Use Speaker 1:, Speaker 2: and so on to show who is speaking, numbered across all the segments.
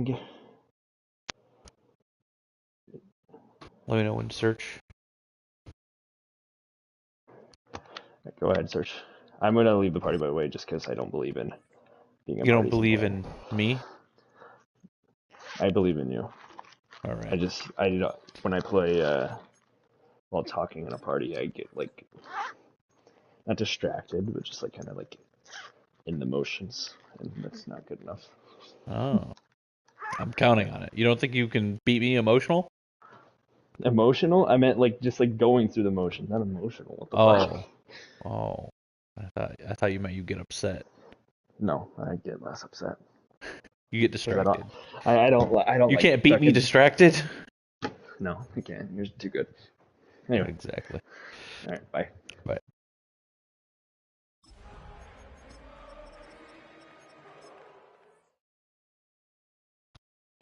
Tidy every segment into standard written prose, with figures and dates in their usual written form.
Speaker 1: Searching.
Speaker 2: Let me know when to search.
Speaker 1: Go ahead, search. I'm gonna leave the party, by the way, just because I don't believe in being a
Speaker 2: You
Speaker 1: party
Speaker 2: don't believe
Speaker 1: player.
Speaker 2: in me?
Speaker 1: I believe in you.
Speaker 2: All right.
Speaker 1: When I play while talking in a party, I get like not distracted, but just like kind of like in the motions, and that's not good enough.
Speaker 2: Oh. I'm counting on it. You don't think you can beat me emotional?
Speaker 1: Emotional? I meant like just like going through the motion, not emotional. What the fuck?
Speaker 2: Oh. I thought you meant you get upset.
Speaker 1: No, I get less upset.
Speaker 2: You get distracted.
Speaker 1: I don't
Speaker 2: You
Speaker 1: like
Speaker 2: can't beat me
Speaker 1: fucking.
Speaker 2: distracted?
Speaker 1: No, you can't. You're too good. Anyway,
Speaker 2: Exactly.
Speaker 1: all right, bye.
Speaker 2: Bye.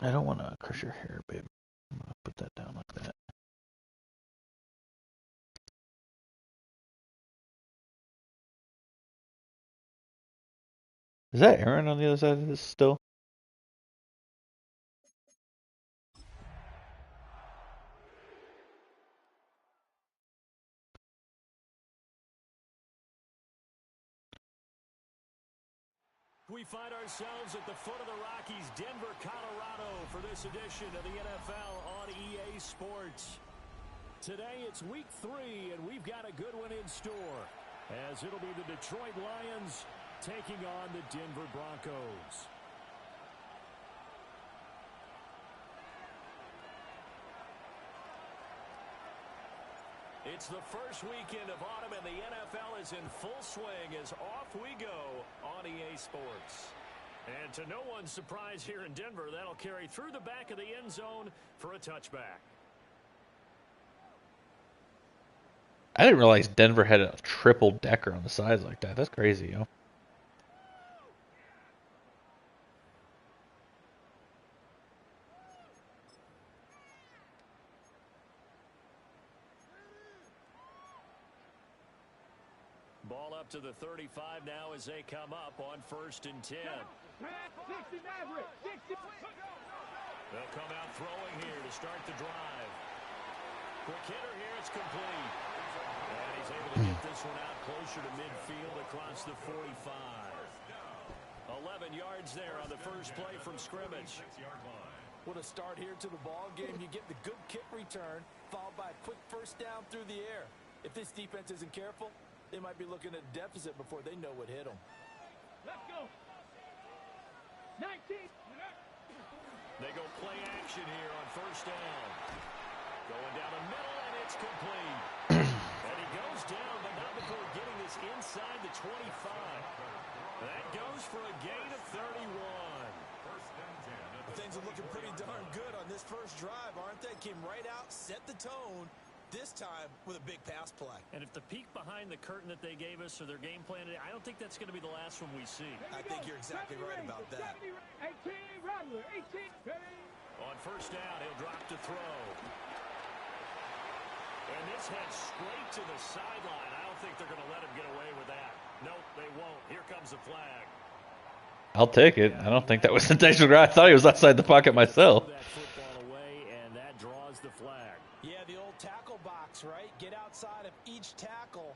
Speaker 2: I don't want to crush your hair, babe. I'm going to put that down like that. Is that Aaron on the other side of this still?
Speaker 3: We find ourselves at the foot of the Rockies, Denver, Colorado, for this edition of the NFL on EA Sports. Today it's week 3, and we've got a good one in store, as it'll be the Detroit Lions taking on the Denver Broncos. It's the first weekend of autumn, and the NFL is in full swing as off we go on EA Sports. And to no one's surprise here in Denver, that'll carry through the back of the end zone for a touchback.
Speaker 2: I didn't realize Denver had a triple decker on the sides like that. That's crazy, yo.
Speaker 3: Ball up to the 35 now as they come up on 1st and 10. They'll come out throwing here to start the drive. Quick hitter here, it's complete. And he's able to get this one out closer to midfield across the 45. 11 yards there on the first play from scrimmage.
Speaker 4: What a start here to the ball game. You get the good kick return, followed by a quick first down through the air. If this defense isn't careful, they might be looking at a deficit before they know what hit them.
Speaker 3: Let's go. 19. They go play action here on first down. Going down the middle, and it's complete. And he goes down, but not before getting this inside the 25. That goes for a gain of 31.
Speaker 4: Things are looking pretty darn good on this first drive, aren't they? Came right out, set the tone, this time with a big pass play.
Speaker 3: And if the peek behind the curtain that they gave us or their game plan, I don't think that's going to be the last one we see.
Speaker 4: I think you're exactly right about that.
Speaker 3: 18, on first down, he'll drop to throw. And this heads straight to the sideline. I don't think they're going to let him get away with that. Nope, they won't. Here comes the flag.
Speaker 2: I'll take it. I don't think that was intentional. I thought he was outside the pocket myself.
Speaker 3: That football away, and that draws the flag.
Speaker 4: Yeah, the old tackle box, right? Get outside of each tackle,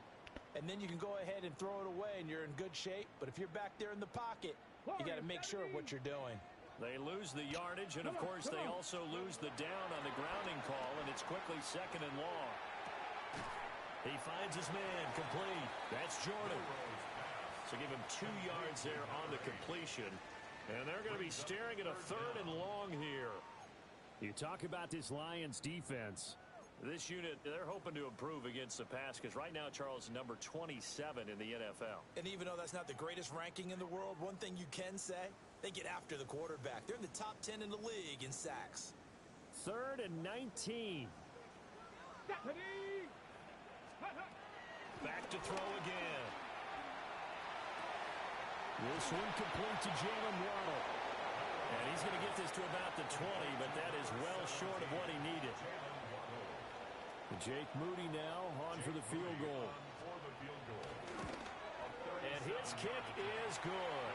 Speaker 4: and then you can go ahead and throw it away, and you're in good shape. But if you're back there in the pocket, you got to make sure of what you're doing.
Speaker 3: They lose the yardage, and, of course, they also lose the down on the grounding call, and it's quickly 2nd and long. He finds his man, complete. That's Jordan. So give him 2 yards there on the completion. And they're going to be staring at a 3rd and long here. You talk about this Lions defense. This unit, they're hoping to improve against the pass because right now, Charles, number 27 in the NFL.
Speaker 4: And even though that's not the greatest ranking in the world, one thing you can say, they get after the quarterback. They're in the top 10 in the league in sacks.
Speaker 3: 3rd and 19. Back to throw again. This one complete to Jalen Waddle. And he's going to get this to about the 20, but that is well short of what he needed. Jake Moody now on for the field goal. And his kick is good.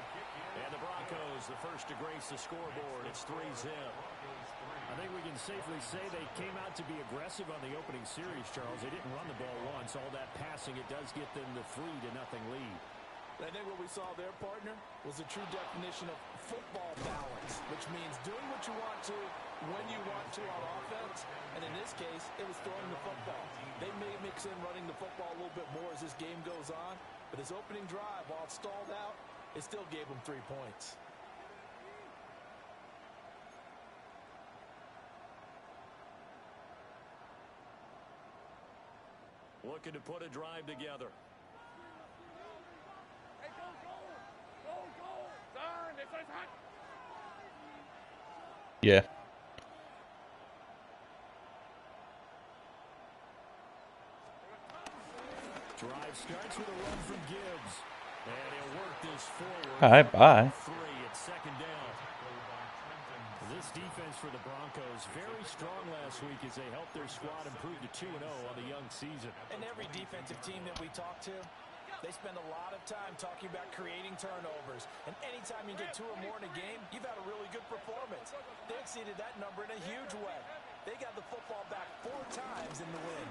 Speaker 3: And the Broncos, the first to grace the scoreboard. It's 3-0. I think we can safely say they came out to be aggressive on the opening series, Charles. They didn't run the ball once. All that passing, it does get them the 3-0 lead.
Speaker 4: I think what we saw there, partner, was a true definition of football balance, which means doing what you want to when you want to on offense. And in this case, it was throwing the football. They may mix in running the football a little bit more as this game goes on, but his opening drive, while it stalled out, it still gave him 3 points.
Speaker 3: Looking to put a drive together.
Speaker 2: Yeah.
Speaker 3: Drive starts with a run from Gibbs. And he'll work this forward.
Speaker 2: All right, bye.
Speaker 3: 3 at second down. This defense for the Broncos, very strong last week as they helped their squad improve to 2-0 on the young season.
Speaker 4: And every defensive team that we talk to, they spend a lot of time talking about creating turnovers. And anytime you get 2 or more in a game, you've had a really good performance. They exceeded that number in a huge way. They got the football back 4 times in the win.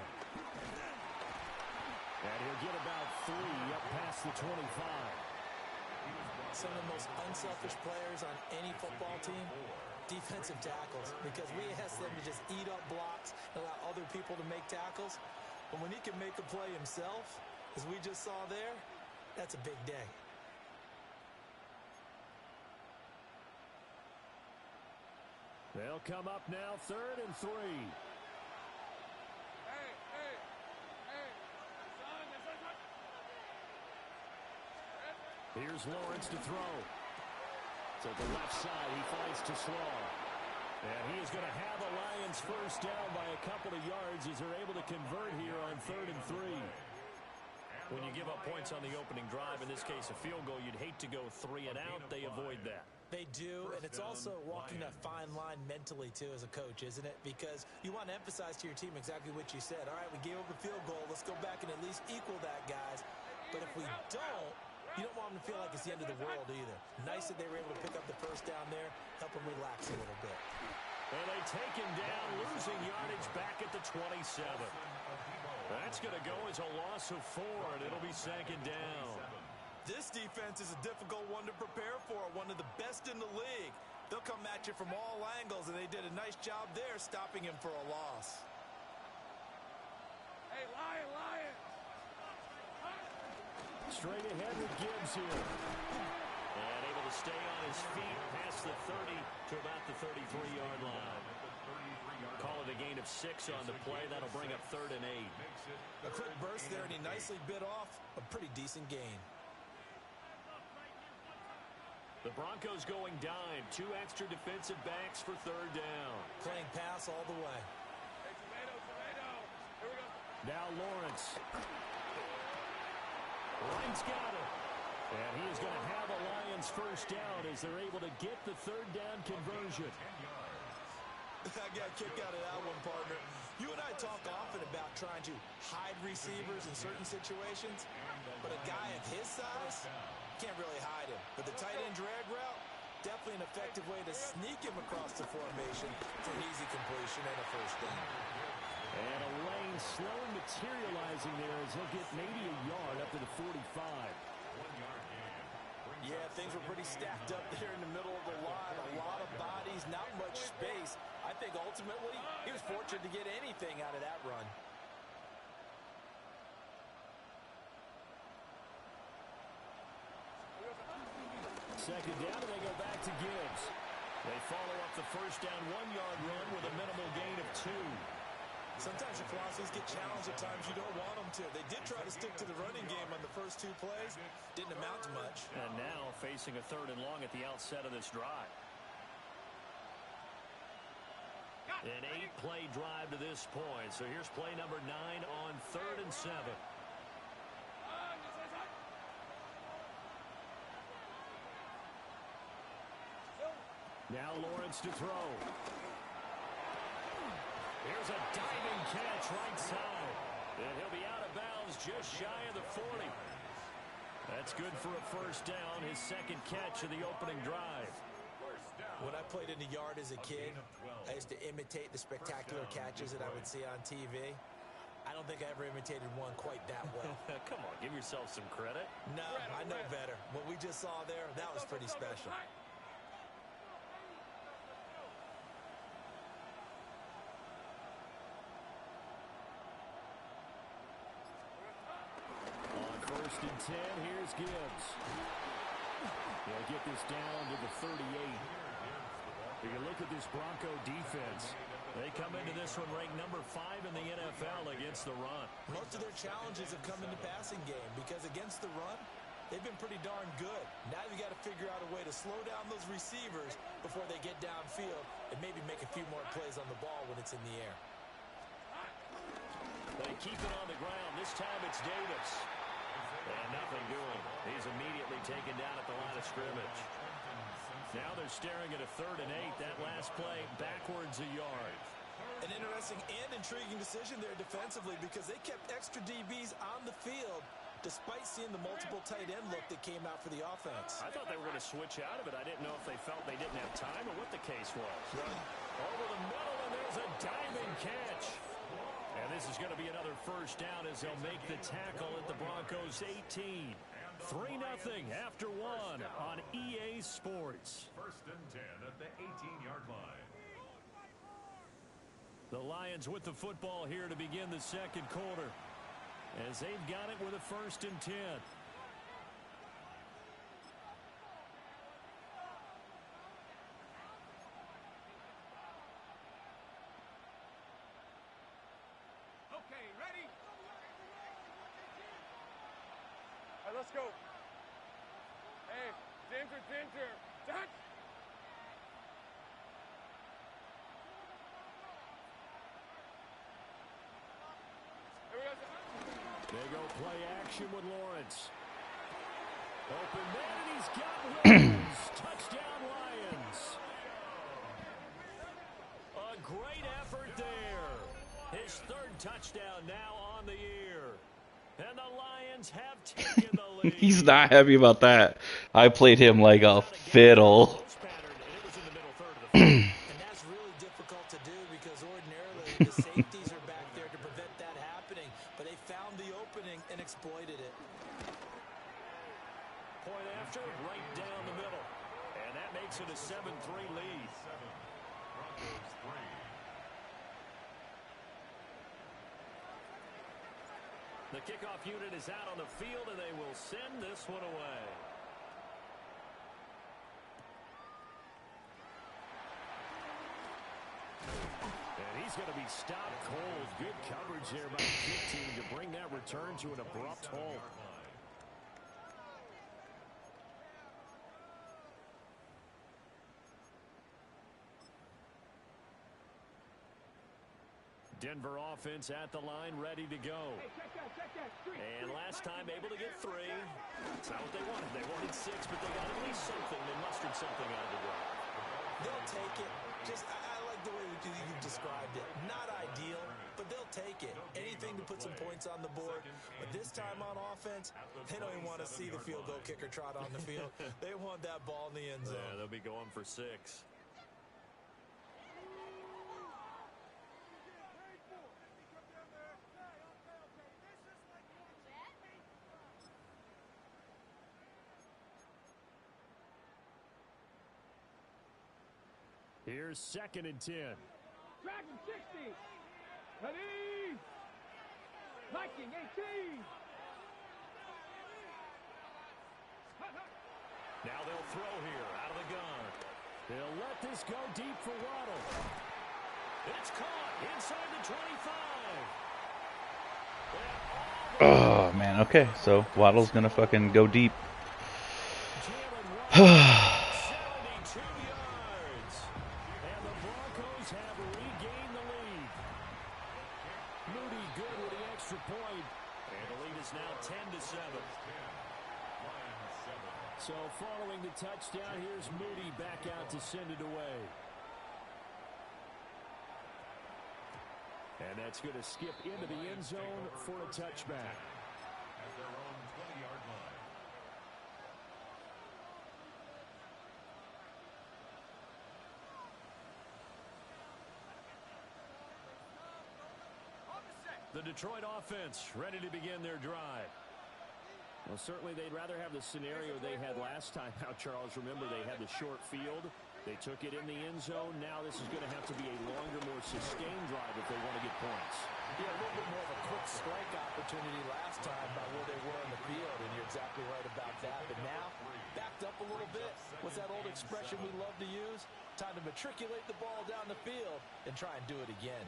Speaker 3: And he'll get about 3 up past the 25.
Speaker 4: Some of the most unselfish players on any football team, defensive tackles, because we ask them to just eat up blocks and allow other people to make tackles. But when he can make a play himself, as we just saw there, that's a big day.
Speaker 3: They'll come up now, 3rd and 3. Here's Lawrence to throw. To the left side, he finds to Slaw. And he is going to have a Lions first down by a couple of yards as they're able to convert here on 3rd and 3. When you give up points on the opening drive, in this case a field goal, you'd hate to go 3 and out. They avoid that.
Speaker 4: They do, and it's also walking that fine line mentally, too, as a coach, isn't it? Because you want to emphasize to your team exactly what you said. All right, we gave up a field goal. Let's go back and at least equal that, guys. But if we don't, you don't want them to feel like it's the end of the world either. Nice that they were able to pick up the first down there, help them relax a little bit.
Speaker 3: And they take him down, losing yardage back at the 27. That's going to go as a loss of 4, and it'll be 2nd down.
Speaker 4: This defense is a difficult one to prepare for, one of the best in the league. They'll come at you from all angles, and they did a nice job there stopping him for a loss.
Speaker 5: Hey, Lion!
Speaker 3: Straight ahead with Gibbs here. And able to stay on his feet past the 30 to about the 33-yard line. Call it a gain of 6 on the play. That'll bring up 3rd and 8.
Speaker 4: A quick burst there, and he nicely bit off a pretty decent gain.
Speaker 3: The Broncos going dime. 2 extra defensive backs for 3rd down.
Speaker 4: Playing pass all the way.
Speaker 5: Hey, tomato. Here we go.
Speaker 3: Now Lawrence. Wright's got it. And he is going to have a Lions first down as they're able to get the 3rd down conversion.
Speaker 4: I got a kick out of that one, partner. You and I talk often about trying to hide receivers in certain situations, but a guy of his size can't really hide him. But the tight end drag route, definitely an effective way to sneak him across the formation for an easy completion and a first down.
Speaker 3: And a lane slowly materializing there as he'll get maybe a yard up to the 45.
Speaker 4: Yeah, things were pretty stacked up there in the middle of the line. A lot of bodies, not much space. I think ultimately he was fortunate to get anything out of that run.
Speaker 3: Second down, and they go back to Gibbs. They follow up the first down 1-yard run with a minimal gain of 2.
Speaker 4: Sometimes your philosophies get challenged at times you don't want them to. They did try to stick to the running game on the first 2 plays. Didn't amount to much.
Speaker 3: And now facing a 3rd and long at the outset of this drive. An 8-play drive to this point. So here's play number 9 on 3rd and 7. Now Lawrence to throw. Here's a diving catch right side. And he'll be out of bounds just shy of the 40. That's good for a first down, his second catch of the opening drive.
Speaker 4: When I played in the yard as a kid, I used to imitate the spectacular catches that I would see on TV. I don't think I ever imitated one quite that well.
Speaker 3: Come on, give yourself some credit.
Speaker 4: No, I know better. What we just saw there, that was pretty special.
Speaker 3: On 1st and 10, here's Gibbs. They'll get this down to the 38. You can look at this Bronco defense. They come into this one ranked number 5 in the NFL against the run.
Speaker 4: Most of their challenges have come in the passing game because against the run, they've been pretty darn good. Now you got to figure out a way to slow down those receivers before they get downfield and maybe make a few more plays on the ball when it's in the air.
Speaker 3: They keep it on the ground. This time it's Davis. And nothing doing. He's immediately taken down at the line of scrimmage. Now they're staring at a 3rd and 8. That last play backwards a yard.
Speaker 4: An interesting and intriguing decision there defensively because they kept extra DBs on the field despite seeing the multiple tight end look that came out for the offense.
Speaker 3: I thought they were going to switch out of it. I didn't know if they felt they didn't have time or what the case was. Over the middle, and there's a diving catch. And this is going to be another first down as they'll make the tackle at the Broncos' 18. 3-0 after 1 on EA Sports.
Speaker 6: 1st and 10 at the 18-yard line.
Speaker 3: The Lions with the football here to begin the second quarter as they've got it with a 1st and 10.
Speaker 5: Okay, ready? All right, let's go. Hey, Ginger. Touch. Here we go.
Speaker 3: They go play action with Lawrence. Open man, and he's got Williams. Touchdown, Lions. A great effort there. His 3rd touchdown now on the year. And the Lions have taken the lead.
Speaker 2: He's not happy about that. I played him like a fiddle.
Speaker 4: And that's really difficult to do because ordinarily the safeties are back there to prevent that happening, but they found the opening and exploited it.
Speaker 3: Point after, right down the middle. And that makes it a 7-3 lead.
Speaker 6: Broncos 3.
Speaker 3: The kickoff unit is out on the field, and they will send this one away. And he's going to be stopped cold. Good coverage there by the kick team to bring that return to an abrupt halt. Denver offense at the line, ready to go. And last time able to get 3. That's not what they wanted. They wanted 6, but they got at least something. They mustered something out of the drive.
Speaker 4: They'll take it. I like the way you described it. Not ideal, but they'll take it. Anything to put some points on the board. But this time on offense, they don't even want to see the field goal kicker trot on the field. They want that ball in the end zone.
Speaker 3: Yeah, they'll be going for 6. Here's 2nd and 10.
Speaker 5: Dragon 60. Ready. Viking 18.
Speaker 3: Now they'll throw here out of the gun. They'll let this go deep for Waddle. It's caught inside the 25.
Speaker 2: Oh, man. Okay, so Waddle's going to fucking go deep.
Speaker 3: 72 yards. And the Broncos have regained the lead. Moody good with the extra point. And the lead is now 10-7. So following the touchdown, here's Moody back out to send it away. And that's going to skip into the end zone for a touchback.
Speaker 6: At their own 20-yard line.
Speaker 3: The Detroit offense ready to begin their drive.
Speaker 7: Well, certainly they'd rather have the scenario they had last time out, Charles. Remember, they had the short field. They took it in the end zone. Now this is going to have to be a longer, more sustained drive if they want to get points.
Speaker 4: Yeah, a little bit more of a quick strike opportunity last time by where they were on the field, and you're exactly right about that. But now, backed up a little bit. What's that old expression we love to use? Time to matriculate the ball down the field and try and do it again.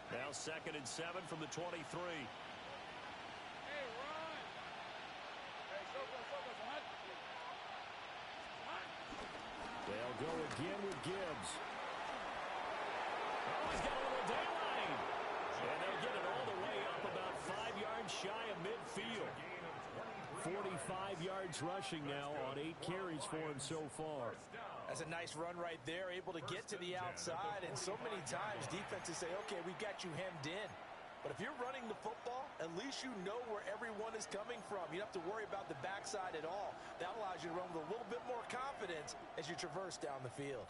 Speaker 3: Now 2nd and 7 from the 23. They'll go again with Gibbs. Oh, he's got a little daylight. And they'll get it all the way up about 5 yards shy of midfield. 45 yards rushing now on 8 carries for him so far.
Speaker 4: That's a nice run right there, able to get to the outside, and so many times defenses say, okay, we've got you hemmed in. But if you're running the football, at least you know where everyone is coming from. You don't have to worry about the backside at all. That allows you to run with a little bit more confidence as you traverse down the field.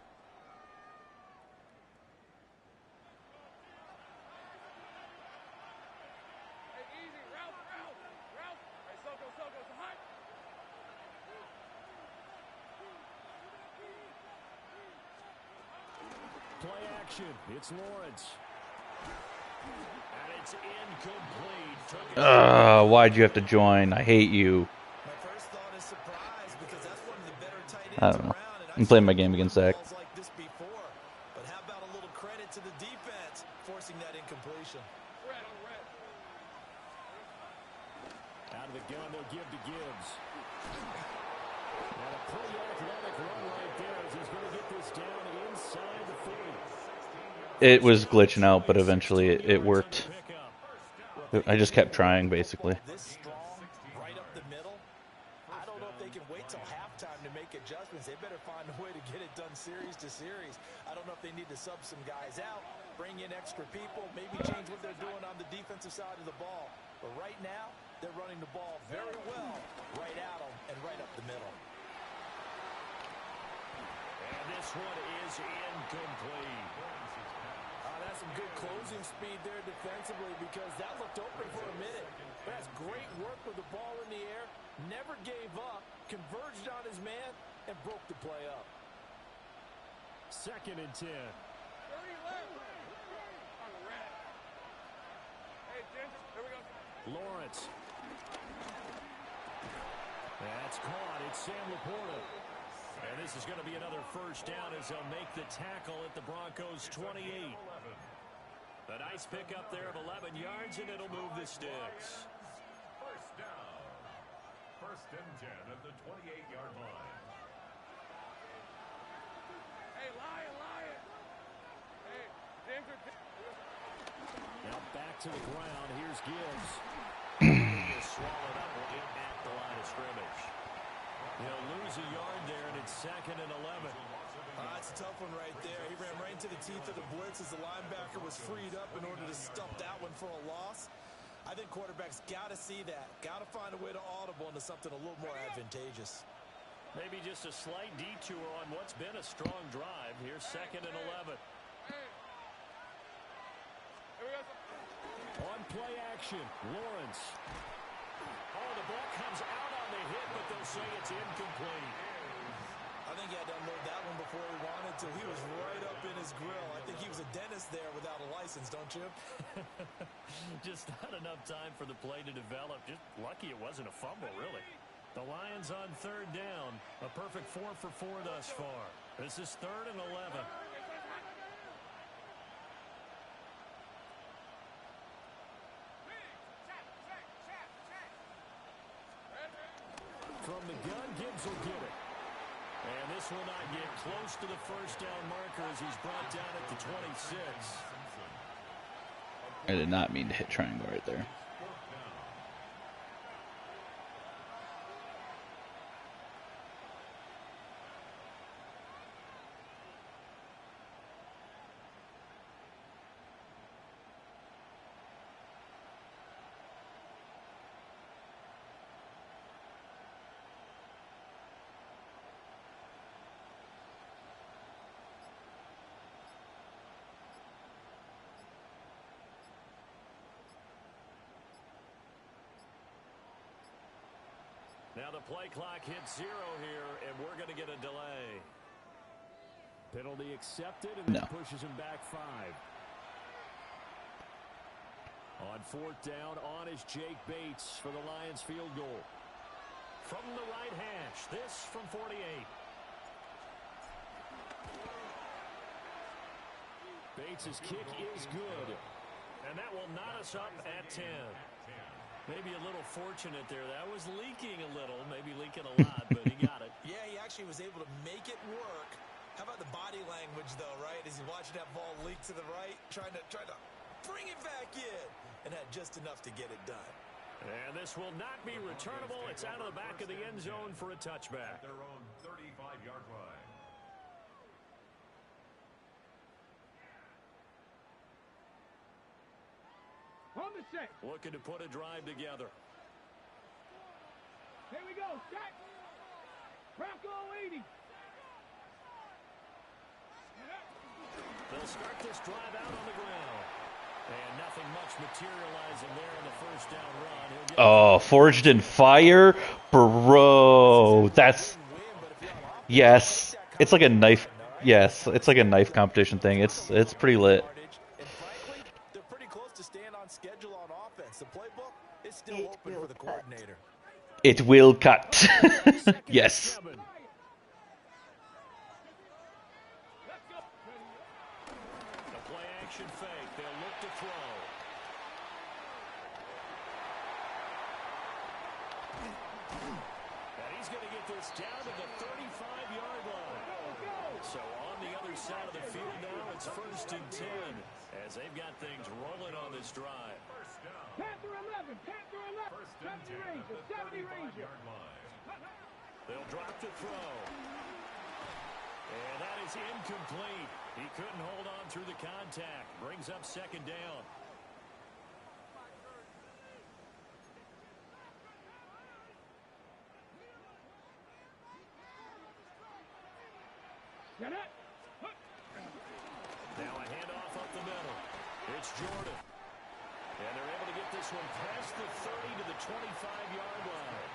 Speaker 3: Play action. It's Lawrence. And it's incomplete.
Speaker 2: Why'd you have to join? I hate you.
Speaker 4: My first thought is surprise because that's one of the better tight ends
Speaker 2: I don't know.
Speaker 4: around, and
Speaker 2: I'm playing my game against Zach.
Speaker 4: balls like this before. But how about a little credit to the defense forcing that incompletion?
Speaker 3: Out of the gun, they'll give to Gibbs. And a pretty athletic run right there as he's going to get this down inside the 40.
Speaker 2: It was glitching out, but eventually it worked. I just kept trying, basically.
Speaker 4: This strong, right up the middle. I don't know if they can wait till halftime to make adjustments. They better find a way to get it done series to series. I don't know if they need to sub some guys out, bring in extra people, maybe change what they're doing on the defensive side of the ball. But right now, they're running the ball very well right at them and right up the middle.
Speaker 3: And this one is incomplete.
Speaker 4: That's some good closing speed there defensively because that looked open for a minute. But that's great work with the ball in the air. Never gave up, converged on his man, and broke the play up.
Speaker 3: 2nd and 10. Lawrence. That's caught. It's Sam Laporta. And this is going to be another first down as they'll make the tackle at the Broncos' 28. A nice pickup there of 11 yards, and it'll move the sticks.
Speaker 6: First down. 1st and 10 at the 28-yard line.
Speaker 3: Now back to the ground. Here's Gibbs. Swallowed up at the line of scrimmage. He'll lose a yard there, and it's 2nd and 11.
Speaker 4: That's a tough one right there. He ran right into the teeth of the blitz as the linebacker was freed up in order to stuff that one for a loss. I think quarterbacks got to see that. Got to find a way to audible into something a little more advantageous.
Speaker 3: Maybe just a slight detour on what's been a strong drive. Here's 2nd and 11. On play action, Lawrence. Oh, the ball comes out on the hit, but they'll say it's incomplete.
Speaker 4: I think he had to unload that one before he wanted to. He was right up in his grill. I think he was a dentist there without a license, don't you?
Speaker 3: Just not enough time for the play to develop. Just lucky it wasn't a fumble, really. The Lions on 3rd down. A perfect 4 for 4 thus far. This is 3rd and 11. From the gun, Gibbs will get it. And this will not get close to the first down marker as he's brought down at the 26.
Speaker 2: I did not mean to hit triangle right there.
Speaker 7: Now the play clock hits 0 here, and we're going to get a delay. Penalty accepted, and that pushes him back 5. On 4th down, on is Jake Bates for the Lions field goal. From the right hash, this from 48. Bates' kick is good, and that will knot us up at 10. Maybe a little fortunate there. That was leaking a little, maybe leaking a lot, but he got it.
Speaker 4: Yeah, he actually was able to make it work. How about the body language, though, right? As he's watching that ball leak to the right, trying to bring it back in, and had just enough to get it done.
Speaker 7: And this will not be returnable. It's out of the back of the end zone for a touchback.
Speaker 6: Their own 35-yard line.
Speaker 5: On the set.
Speaker 7: Looking to put a drive together.
Speaker 5: Here we go. Set. Bronco 80.
Speaker 7: They'll start this drive out on the ground. And nothing much materializing there on the first down run.
Speaker 2: Oh, Forged in Fire? Bro, that's... Yes. It's like a knife... Yes, it's like a knife competition thing. It's pretty lit.
Speaker 4: And frankly, they're pretty close to staying on schedule on offense. The playbook is still open for the coordinator.
Speaker 2: It will cut. Yes.
Speaker 7: Action fake. They'll look to throw. And he's going to get this down to the 35-yard line. So on the other side of the field now, it's 1st and 10 as they've got things rolling on this drive.
Speaker 5: Panther 11. Panther 11. 70 Ranger. 70 Ranger.
Speaker 7: They'll drop the throw. And that is incomplete. He couldn't hold on through the contact. Brings up 2nd down.
Speaker 5: Get it.
Speaker 7: Now a handoff up the middle. It's Jordan. And they're able to get this one past the 30 to the 25-yard line.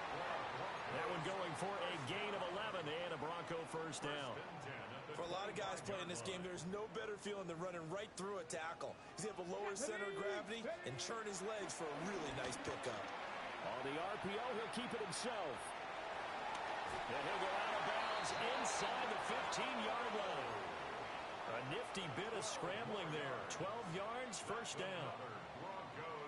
Speaker 7: That one going for a gain of 11 and a Bronco 1st down.
Speaker 4: For a lot of guys playing this game, there's no better feeling than running right through a tackle. He's able to lower his center of gravity and churn his legs for a really nice pickup.
Speaker 7: On the RPO, he'll keep it himself. And he'll go out of bounds inside the 15-yard line. A nifty bit of scrambling there. 12 yards, 1st down.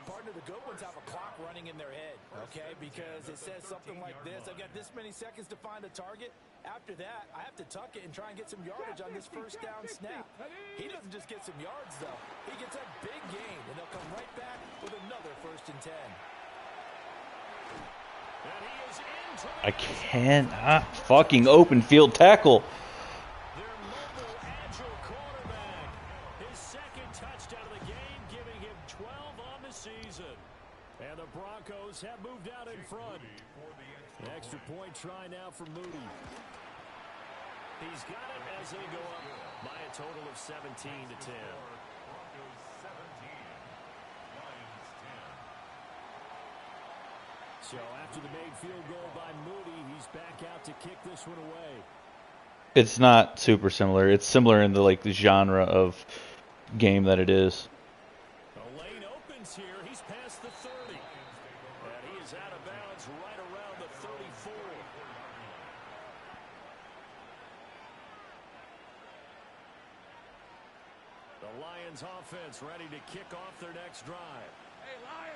Speaker 4: Partner, the good ones have a clock running in their head, okay? Because it says something like this. I've got this many seconds to find a target. After that, I have to tuck it and try and get some yardage on this 1st down snap. He doesn't just get some yards, though. He gets a big gain, and they'll come right back with another 1st and 10.
Speaker 7: And he is into
Speaker 2: I cannot fucking open field tackle.
Speaker 7: their mobile, agile quarterback. His 2nd touchdown of the game, giving him 12 on the season. And the Broncos have moved out in front. An extra point try now for Moody. He's got it as they go up by a total of 17 to 10. So after the made field goal by Moody, he's back out to kick this one away.
Speaker 2: It's not super similar. It's similar in the the genre of game that it is.
Speaker 7: The lane opens here. He's past the 30. And he is out of bounds right around the 34. The Lions offense ready to kick off their next drive.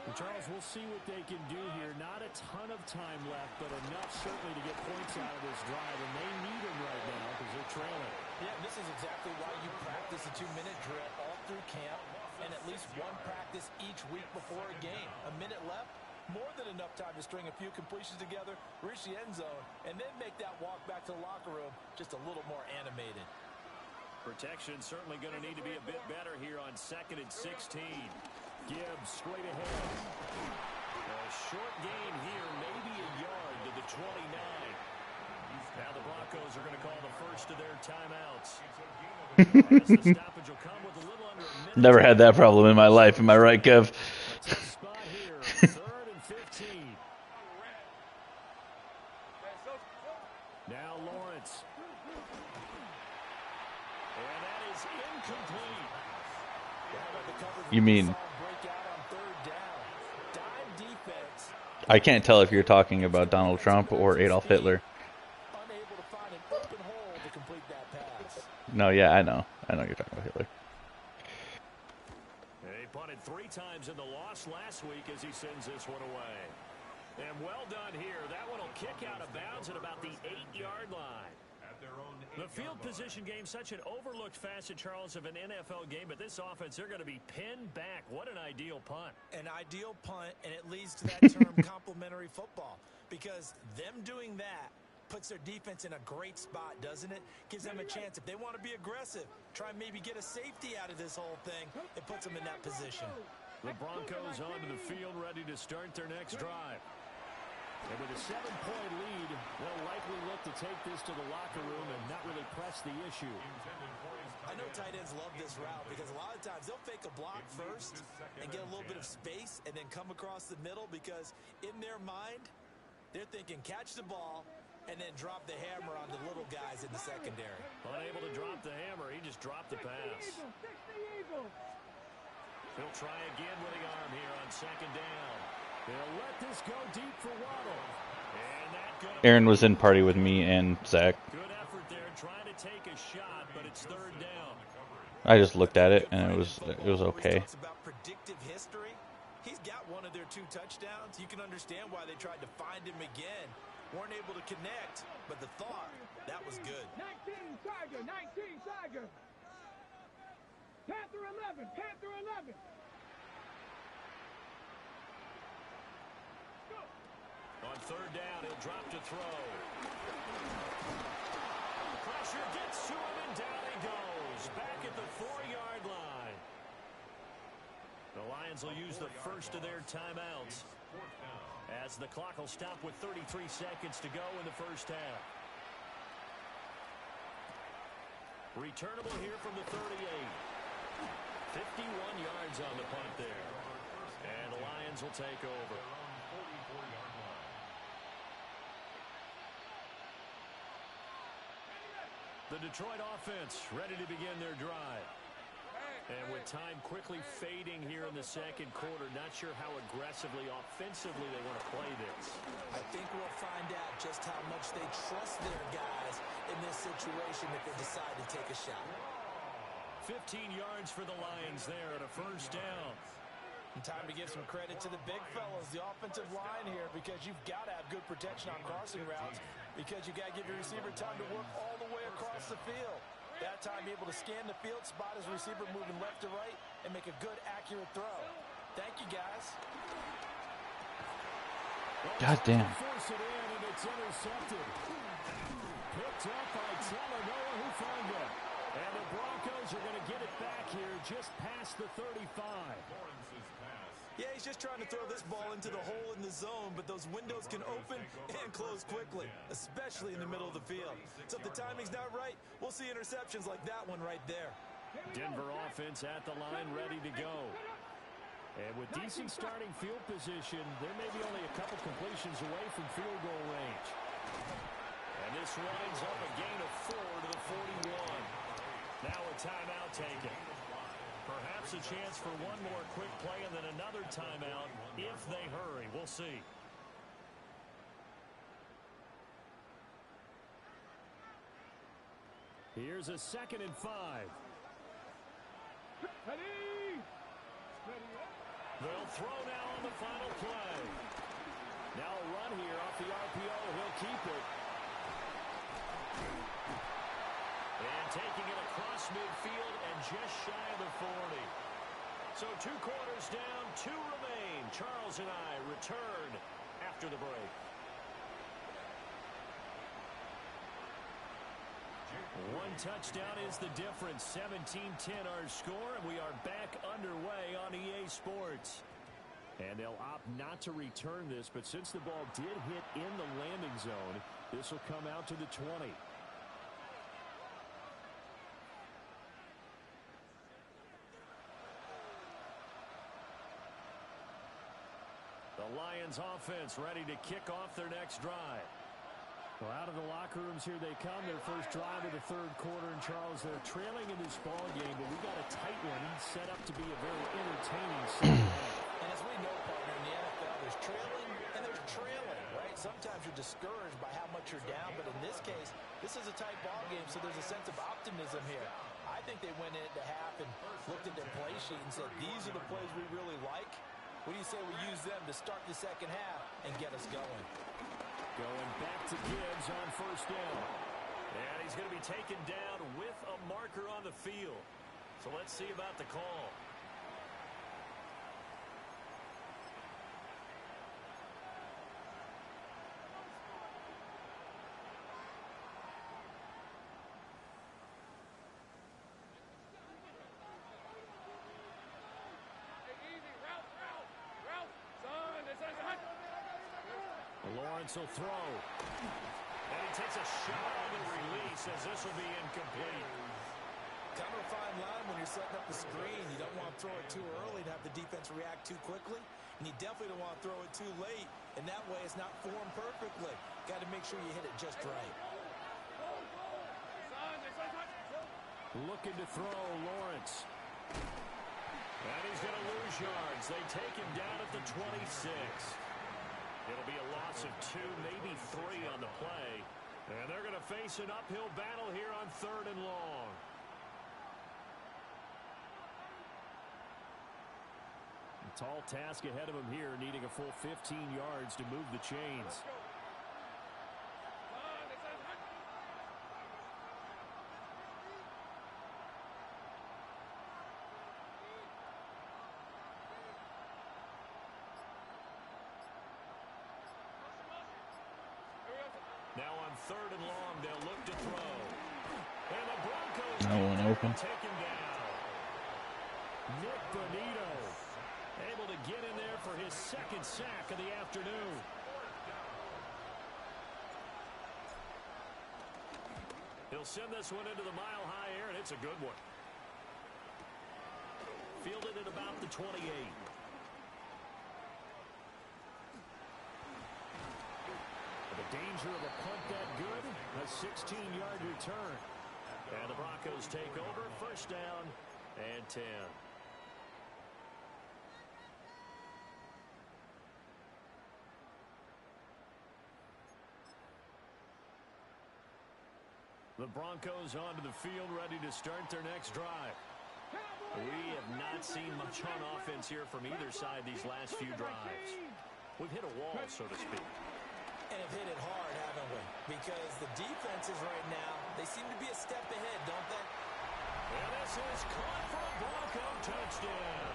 Speaker 7: And Charles, we'll see what they can do here. Not a ton of time left, but enough certainly to get points out of this drive. And they need them right now because they're trailing.
Speaker 4: Yeah, this is exactly why you practice a 2-minute drill all through camp and at least one practice each week before a game. A minute left, more than enough time to string a few completions together, reach the end zone, and then make that walk back to the locker room just a little more animated.
Speaker 7: Protection certainly going to need to be a bit better here on 2nd and 16. Gibbs straight ahead. A short gain here, maybe a yard to the 29. Now the Broncos are going to call the first of their timeouts. As the stoppage will come with a little under a minute.
Speaker 2: Never had that problem in my life. Am I right, Kev?
Speaker 7: That's a spot here. 3rd and 15.
Speaker 3: Now Lawrence. And that is incomplete.
Speaker 2: You mean... I can't tell if you're talking about Donald Trump or Adolf Hitler. No, yeah, I know. I know you're talking about Hitler.
Speaker 3: He punted 3 times in the loss last week as he sends this one away. And well done here. That one will kick out of bounds at about the 8-yard line. The field position game, such an overlooked facet, Charles, of an NFL game, but this offense, they're going to be pinned back. What an ideal punt.
Speaker 4: An ideal punt, and it leads to that term complementary football, because them doing that puts their defense in a great spot, doesn't it? Gives them a chance. If they want to be aggressive, try and maybe get a safety out of this whole thing, it puts them in that position.
Speaker 3: The Broncos onto the field, ready to start their next drive. And with a 7-point lead, they'll likely look to take this to the locker room and not really press the issue.
Speaker 4: I know tight ends love this route because a lot of times they'll fake a block first and get a little bit of space and then come across the middle, because in their mind, they're thinking catch the ball and then drop the hammer on the little guys in the secondary.
Speaker 3: Unable to drop the hammer, he just dropped the pass. He'll try again with the arm here on 2nd down. They'll let this go deep for Waddle. And that
Speaker 2: Aaron was in party with me and Zach.
Speaker 3: Good effort there, trying to take a shot, but it's 3rd down.
Speaker 2: I just looked at it and it was okay.
Speaker 4: About predictive history. He's got one of their 2 touchdowns. You can understand why they tried to find him again. Weren't able to connect, but the thought, that was good.
Speaker 5: 19 Tiger, 19 Tiger. Panther 11, Panther 11.
Speaker 3: On 3rd down, he'll drop to throw. Pressure gets to him, and down he goes. Back at the 4-yard line. The Lions will use the first of their timeouts, as the clock will stop with 33 seconds to go in the first half. Returnable here from the 38. 51 yards on the punt there. And the Lions will take over. The Detroit offense ready to begin their drive. And with time quickly fading here in the 2nd quarter, not sure how aggressively, offensively they want to play this.
Speaker 4: I think we'll find out just how much they trust their guys in this situation if they decide to take a shot.
Speaker 3: 15 yards for the Lions there at a 1st down.
Speaker 4: And time to give some credit to the big fellas, the offensive line here, because you've got to have good protection on crossing routes, because you've got to give your receiver time to work all the way across the field. That time, be able to scan the field, spot his receiver moving left to right, and make a good, accurate throw. Thank you, guys.
Speaker 2: God damn.
Speaker 3: Force it in, and it's intercepted. Picked up by Talanoa Hufanga. And the Broncos are going to get it back here just past the 35.
Speaker 4: Yeah, he's just trying to throw this ball into the hole in the zone, but those windows can open and close quickly, especially in the middle of the field. So if the timing's not right, we'll see interceptions like that one right there.
Speaker 3: Denver offense at the line, ready to go. And with decent starting field position, there may be only a couple completions away from field goal range. And this winds up a gain of 4 to the 41. Now a timeout taken. Perhaps a chance for one more quick play and then another timeout if they hurry. We'll see. Here's a 2nd and 5. They'll throw now on the final play. Now a run here off the RPO. He'll keep it. And taking it across midfield and just shy of the 40. So 2 quarters down, 2 remain. Charles and I return after the break. One touchdown is the difference. 17-10 our score, and we are back underway on EA Sports. And they'll opt not to return this, but since the ball did hit in the landing zone, this will come out to the 20. The Lions offense ready to kick off their next drive.
Speaker 7: Well, out of the locker rooms here they come. Their first drive of the third quarter. And, Charles, they're trailing in this ball game, but we got a tight one set up to be a very entertaining second half.
Speaker 4: And as we know, partner, in the NFL, there's trailing and there's trailing, right? Sometimes you're discouraged by how much you're down, but in this case, this is a tight ball game, so there's a sense of optimism here. I think they went into half and looked at their play sheet and said, these are the plays we really like. What do you say we use them to start the second half and get us going?
Speaker 7: Going back to Gibbs on first down. And he's going to be taken down with a marker on the field. So let's see about the call. Lawrence will throw. And he takes a shot on the release as this will be incomplete.
Speaker 4: Kind of a fine line when you're setting up the screen. You don't want to throw it too early to have the defense react too quickly. And you definitely don't want to throw it too late. And that way it's not formed perfectly. Got to make sure you hit it just right.
Speaker 7: Looking to throw, Lawrence. And he's going to lose yards. They take him down at the 26. It'll be a loss of 2, maybe 3 on the play. And they're going to face an uphill battle here on 3rd and long. A tall task ahead of him here, needing a full 15 yards to move the chains. Now on 3rd and long, they'll look to throw. And the Broncos
Speaker 2: No one open.
Speaker 7: take him down. Nick Bonito able to get in there for his 2nd sack of the afternoon. He'll send this one into the mile-high air, and it's a good one. Fielded at about the 28. The danger of a punt that good, a 16-yard return. And the Broncos take over, 1st down and 10. The Broncos onto the field, ready to start their next drive. We have not seen much on offense here from either side these last few drives. We've hit a wall, so to speak.
Speaker 4: And have hit it hard, haven't we? Because the defenses right now, they seem to be a step ahead, don't they?
Speaker 7: And this is caught for a Bronco touchdown.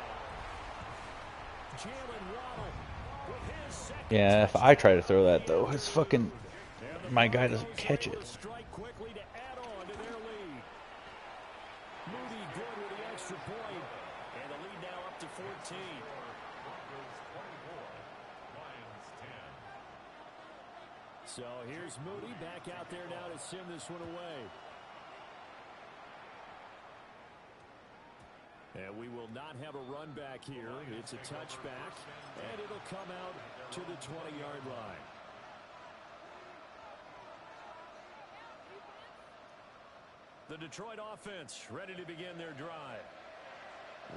Speaker 7: Jalen Waddle with his 2nd.
Speaker 2: Yeah, if I try to throw that, though, it's fucking... My guy doesn't catch it.
Speaker 7: Strike quickly to add on to their lead. Moody good with the extra point. And the lead now up to 14. So here's Moody back out there now to send this one away. And we will not have a run back here. It's a touchback, and it'll come out to the 20-yard line. The Detroit offense ready to begin their drive.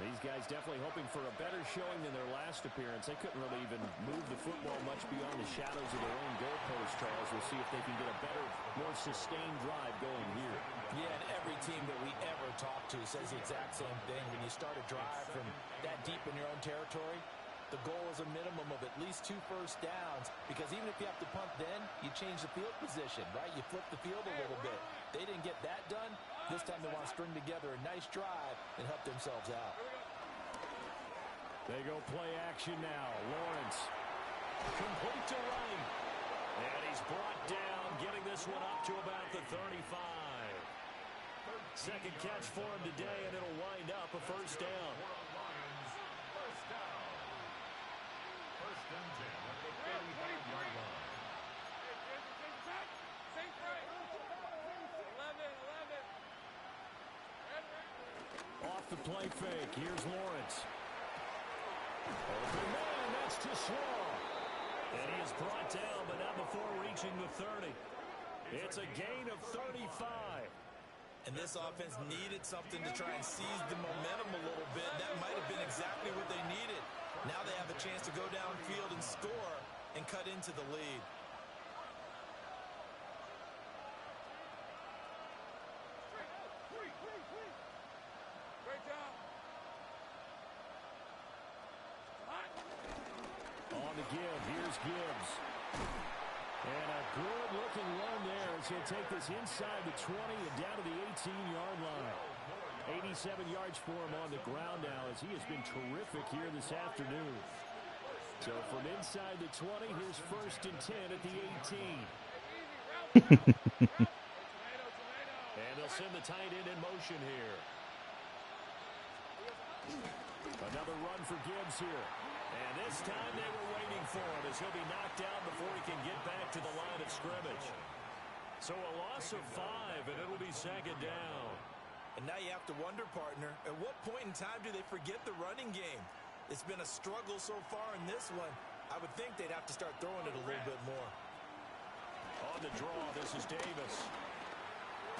Speaker 7: These guys definitely hoping for a better showing than their last appearance. They couldn't really even move the football much beyond the shadows of their own goalpost, Charles. We'll see if they can get a better, more sustained drive going here.
Speaker 4: Yeah, and every team that we ever talk to says the exact same thing. When you start a drive from that deep in your own territory, the goal is a minimum of at least 2 first downs, because even if you have to punt then, you change the field position, right? You flip the field a little bit. They didn't get that done. This time they want to string together a nice drive and help themselves out.
Speaker 7: They go play action now. Lawrence. Complete to Wright. And he's brought down, getting this one up to about the 35. 2nd catch for him today, and it'll wind up a 1st down. Off the play fake, here's Lawrence. Open man, that's too slow. And he is brought down, but not before reaching the 30.
Speaker 3: It's a gain of 35.
Speaker 4: And this offense needed something to try and seize the momentum a little bit. That might have been exactly what they needed. Now they have a chance to go downfield and score and cut into the lead.
Speaker 5: Great job.
Speaker 3: On the give, here's Gibbs. And a good-looking run there as he'll take this inside the 20 and down to the 18-yard line. 87 yards for him on the ground now as he has been terrific here this afternoon. So from inside the 20, here's 1st and 10 at the 18. And they'll send the tight end in motion here. Another run for Gibbs here. And this time they were waiting for him as he'll be knocked down before he can get back to the line of scrimmage. So a loss of 5, and it'll be 2nd down.
Speaker 4: And now you have to wonder, partner, at what point in time do they forget the running game? It's been a struggle so far in this one. I would think they'd have to start throwing it a little bit more.
Speaker 3: On the draw, this is Davis.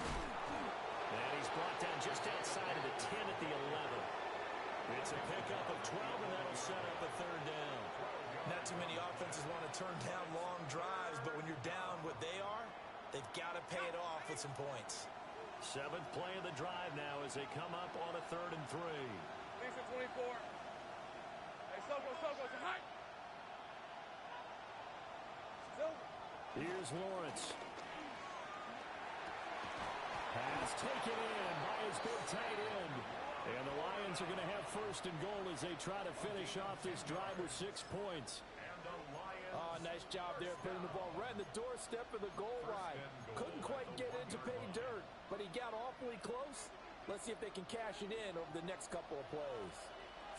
Speaker 3: And he's brought down just outside of the 10 at the 11. It's a pickup of 12, and that'll set up a 3rd down.
Speaker 4: Not too many offenses want to turn down long drives, but when you're down what they are, they've got to pay it off with some points.
Speaker 3: 7th play of the drive now as they come up on a 3rd and 3.
Speaker 5: Thanks for 24. Hey, Soko, some height.
Speaker 3: Here's Lawrence. Pass taken in by his big tight end. And the Lions are going to have 1st and goal as they try to finish off this drive with 6 points.
Speaker 4: Oh, nice job there putting the ball right in the doorstep of the goal line. Couldn't quite get in to pay dirt, but he got awfully close. Let's see if they can cash it in over the next couple of plays.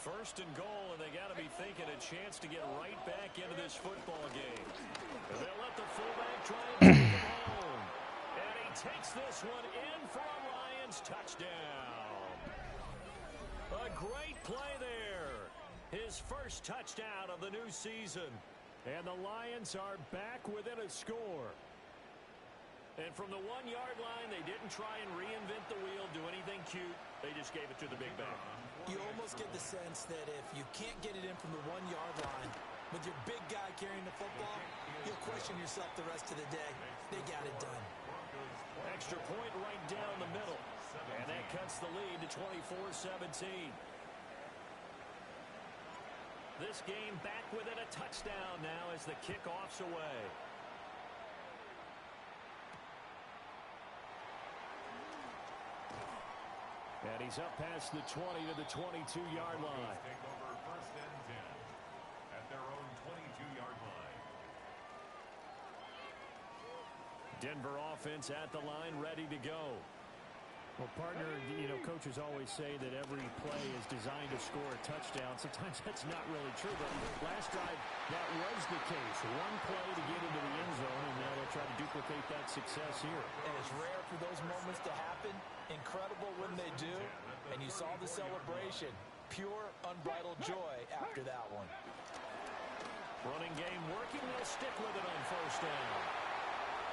Speaker 3: 1st and goal, and they got to be thinking a chance to get right back into this football game. And they'll let the fullback try and take it home. And he takes this one in for a Lions touchdown. A great play there. His first touchdown of the new season. And the Lions are back within a score. And from the 1-yard line, they didn't try and reinvent the wheel, do anything cute. They just gave it to the big back.
Speaker 4: You almost get the sense that if you can't get it in from the 1-yard line with your big guy carrying the football, you'll question yourself the rest of the day. They got it done.
Speaker 3: Extra point right down the middle. And that cuts the lead to 24-17. This game back within a touchdown now as the kickoff's away. And he's up past the 20 to the 22-yard line.
Speaker 6: Take over 1st and 10 at their own 22-yard line.
Speaker 3: Denver offense at the line, ready to go. Well, partner, you know, coaches always say that every play is designed to score a touchdown. Sometimes that's not really true, but last drive, that was the case. One play to get into the end zone, and now they'll try to duplicate that success here.
Speaker 4: And it's rare for those moments to happen. Incredible when they do. And you saw the celebration. Pure, unbridled joy after that one.
Speaker 3: Running game working. They'll stick with it on 1st down.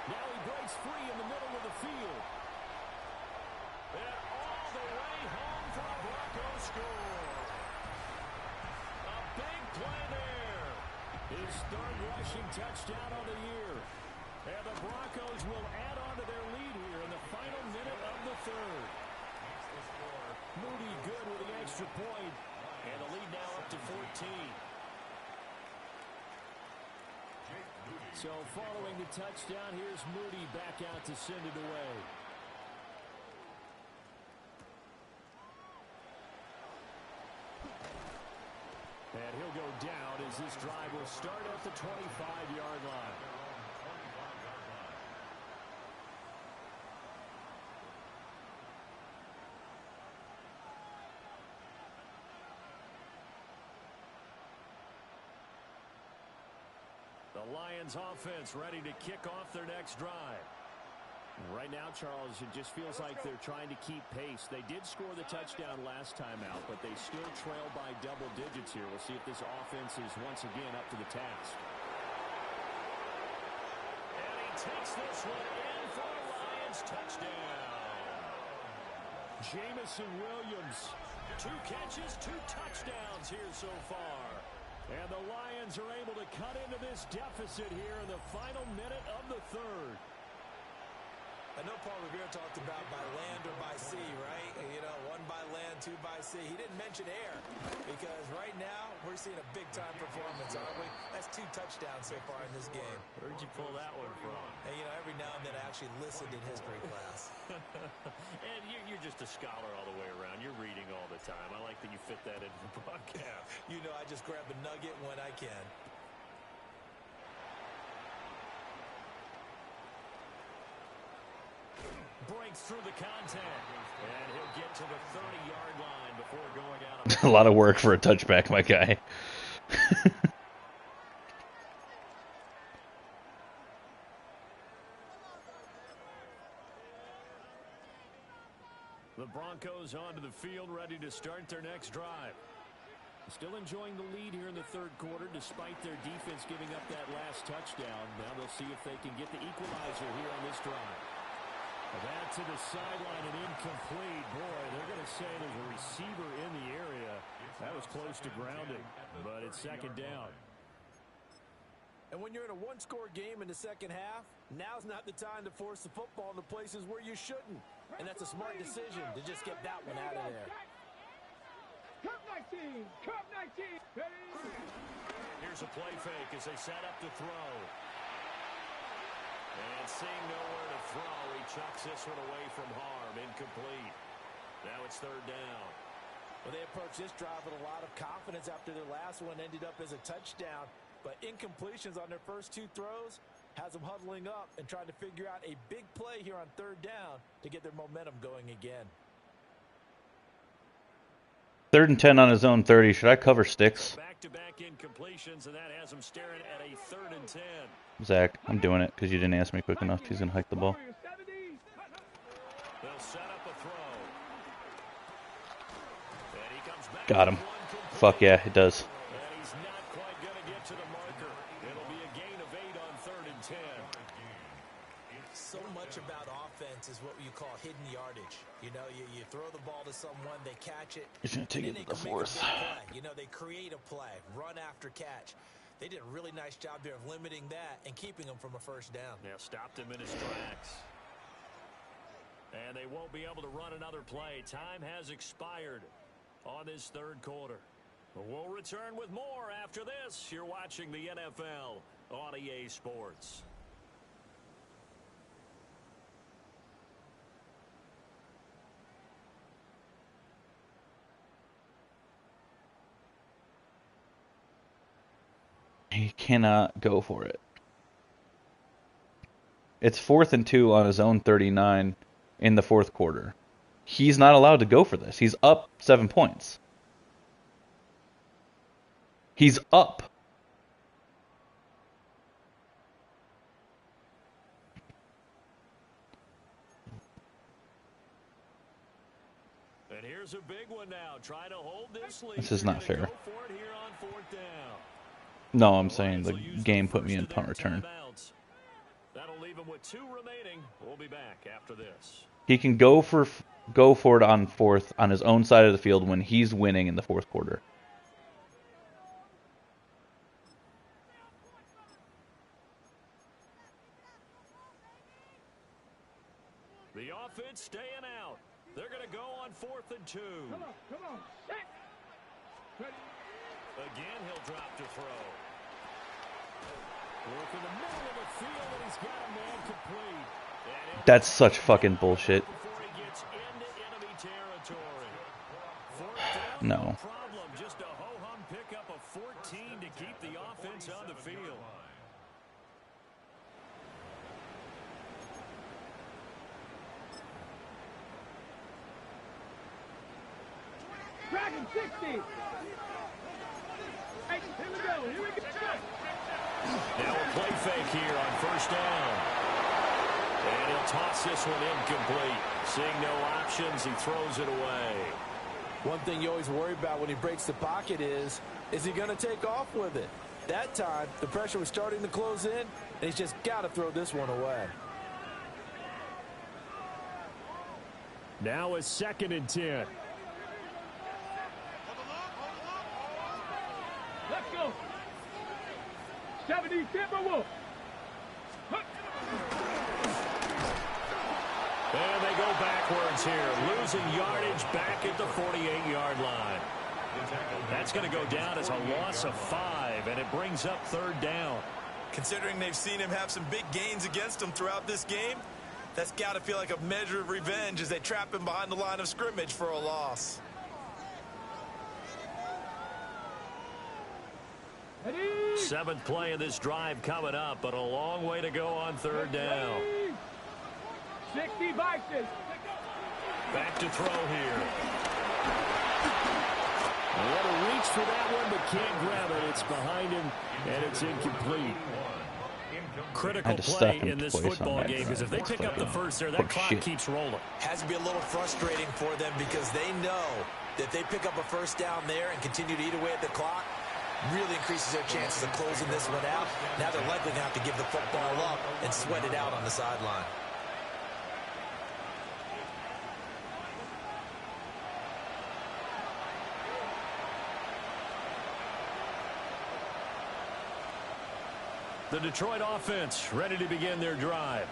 Speaker 3: Now he breaks free in the middle of the field. And all the way home for a Bronco score. A big play there. His 3rd rushing touchdown on the year. And the Broncos will add on to their lead here in the final minute of the 3rd. Moody good with the extra point. And the lead now up to 14. So following the touchdown, here's Moody back out to send it away. And he'll go down as this drive will start at the 25-yard line. The Lions offense ready to kick off their next drive. Right now, Charles, it just feels like they're trying to keep pace. They did score the touchdown last time out, but they still trail by double digits here. We'll see if this offense is once again up to the task. And he takes this one in Jamison Williams. 2 catches, 2 touchdowns here so far. And the Lions are able to cut into this deficit here in the final minute of the third.
Speaker 4: I know Paul Revere talked about by land or by sea, right? You know, 1 by land, 2 by sea. He didn't mention air because right now we're seeing a big-time performance, aren't we? That's 2 touchdowns so far in this game.
Speaker 3: Where'd you pull that one from?
Speaker 4: And, you know, every now and then I actually listened in history class.
Speaker 3: And you're just a scholar all the way around. You're reading all the time. I like that you fit that into the broadcast.
Speaker 4: You know, I just grab a nugget when I can.
Speaker 3: Breaks through the contact, and he'll get to the 30-yard line before going out.
Speaker 2: A lot of work for a touchback, my guy.
Speaker 3: The Broncos onto the field, ready to start their next drive. Still enjoying the lead here in the third quarter, despite their defense giving up that last touchdown. Now they'll see if they can get the equalizer here on this drive. That to the sideline and incomplete. Boy, they're going to say there's a receiver in the area. That was close to grounding, but it's second down.
Speaker 4: And when you're in a 1-score game in the second half, now's not the time to force the football in the places where you shouldn't. And that's a smart decision to just get that one out of there.
Speaker 5: Cup 19, Cup 19.
Speaker 3: Here's a play fake as they set up to throw. And seeing nowhere to throw, he chucks this one away from harm. Incomplete. Now it's third down.
Speaker 4: Well, they approached this drive with a lot of confidence after their last one ended up as a touchdown. But incompletions on their first 2 throws has them huddling up and trying to figure out a big play here on third down to get their momentum going again.
Speaker 2: 3rd and 10 on his own 30. Should I cover sticks?
Speaker 3: Back-to-back incompletions, and that has him staring at a 3rd and 10.
Speaker 2: Zach, I'm doing it because you didn't ask me quick enough. He's going to hike the ball.
Speaker 3: They'll set up a throw. And he comes back.
Speaker 2: Got him. Fuck yeah, it does.
Speaker 3: And he's not quite going to get to the marker. It'll be a gain of 8 on 3rd and 10.
Speaker 4: So much about offense is what you call hidden yardage. You know, you throw the ball to someone, they catch it.
Speaker 2: He's going to take it to the 4th.
Speaker 4: You know, they create a play, run after catch. They did a really nice job there of limiting that and keeping him from a first down.
Speaker 3: Yeah, stopped him in his tracks. And they won't be able to run another play. Time has expired on this third quarter. We'll return with more after this. You're watching the NFL on EA Sports.
Speaker 2: He cannot go for it. It's 4th and 2 on his own 39 in the 4th quarter. He's not allowed to go for this. He's up 7 points. He's up.
Speaker 3: And here's a big one now. Try to hold this lead.
Speaker 2: This is not fair.
Speaker 3: Go for it here on 4th down.
Speaker 2: No, I'm saying the game put me in punt return.
Speaker 3: That'll leave him with 2 remaining. We'll be back after this.
Speaker 2: He can go for it on 4th on his own side of the field when he's winning in the 4th quarter.
Speaker 3: The offense staying out. They're going to go on 4th and 2.
Speaker 5: Come on, set. Ready.
Speaker 3: Again, he'll drop to throw. Work in the middle of the field, and he's got a man complete.
Speaker 2: That's such fucking bullshit.
Speaker 3: Before he gets into enemy territory. 4th down,
Speaker 2: No.
Speaker 3: problem. Just a ho-hum pickup of 14 to keep the offense on the field.
Speaker 5: Dragon 60. Hey, here we go.
Speaker 3: Now a play fake here on 1st down. And he'll toss this one incomplete. Seeing no options, he throws it away.
Speaker 4: One thing you always worry about when he breaks the pocket is he going to take off with it? That time, the pressure was starting to close in, and he's just got to throw this one away.
Speaker 3: Now a 2nd and 10.
Speaker 5: Let's go. 70 Timberwolves.
Speaker 3: And they go backwards here, losing yardage back at the 48-yard line. That's going to go down as a loss of 5, and it brings up 3rd down.
Speaker 8: Considering they've seen him have some big gains against them throughout this game, that's got to feel like a measure of revenge as they trap him behind the line of scrimmage for a loss.
Speaker 5: Ready?
Speaker 3: 7th play of this drive coming up, but a long way to go on 3rd down.
Speaker 5: 60 boxes.
Speaker 3: Back to throw here. What a reach for that one, but can't grab it. It's behind him, and it's incomplete. Critical play in this football game, because if they pick up the first there, that clock keeps rolling.
Speaker 8: Has to be a little frustrating for them because they know that if they pick up a first down there and continue to eat away at the clock, really increases their chances of closing this one out. Now they're likely going to have to give the football up and sweat it out on the sideline.
Speaker 3: The Detroit offense ready to begin their drive.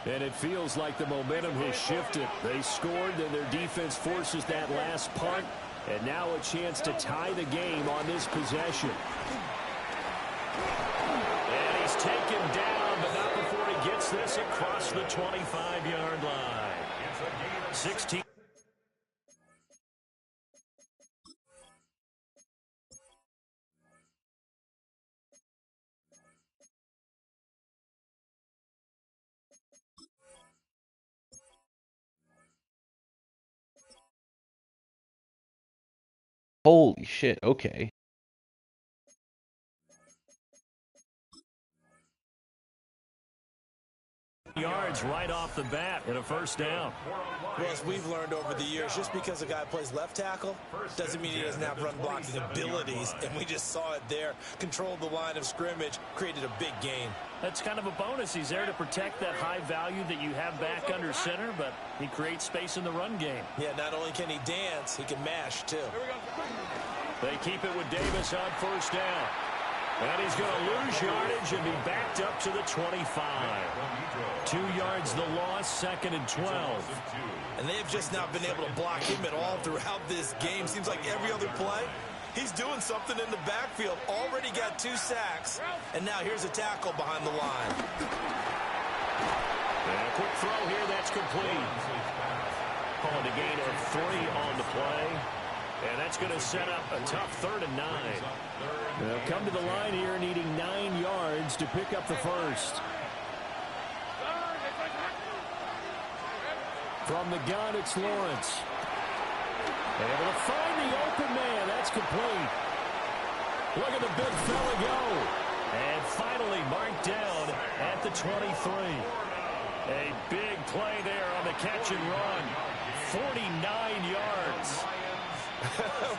Speaker 3: And it feels like the momentum has shifted. They scored, then their defense forces that last punt. And now a chance to tie the game on this possession. And he's taken down, but not before he gets this across the 25-yard line. 16.
Speaker 2: Holy shit, okay.
Speaker 3: Yards right off the bat and a first down.
Speaker 8: Well, as we've learned over the years, just because a guy plays left tackle doesn't mean he doesn't have run blocking abilities. And we just saw it there. Controlled the line of scrimmage, created a big gain.
Speaker 3: That's kind of a bonus. He's there to protect that high value that you have back under center, but he creates space in the run game.
Speaker 8: Yeah, not only can he dance, he can mash, too.
Speaker 3: They keep it with Davis on first down. And he's going to lose yardage and be backed up to the 25. 2 yards the loss, 2nd and 12.
Speaker 8: And they've just not been able to block him at all throughout this game. Seems like every other play, he's doing something in the backfield. Already got 2 sacks, and now here's a tackle behind the line.
Speaker 3: And a quick throw here, that's complete. Calling a gain of 3 on the play. And that's going to set up a tough 3rd and 9. They'll come to the line here needing 9 yards to pick up the first. From the gun, it's Lawrence. Able to find the open man. That's complete. Look at the big fella go. And finally marked down at the 23. A big play there on the catch and run. 49 yards.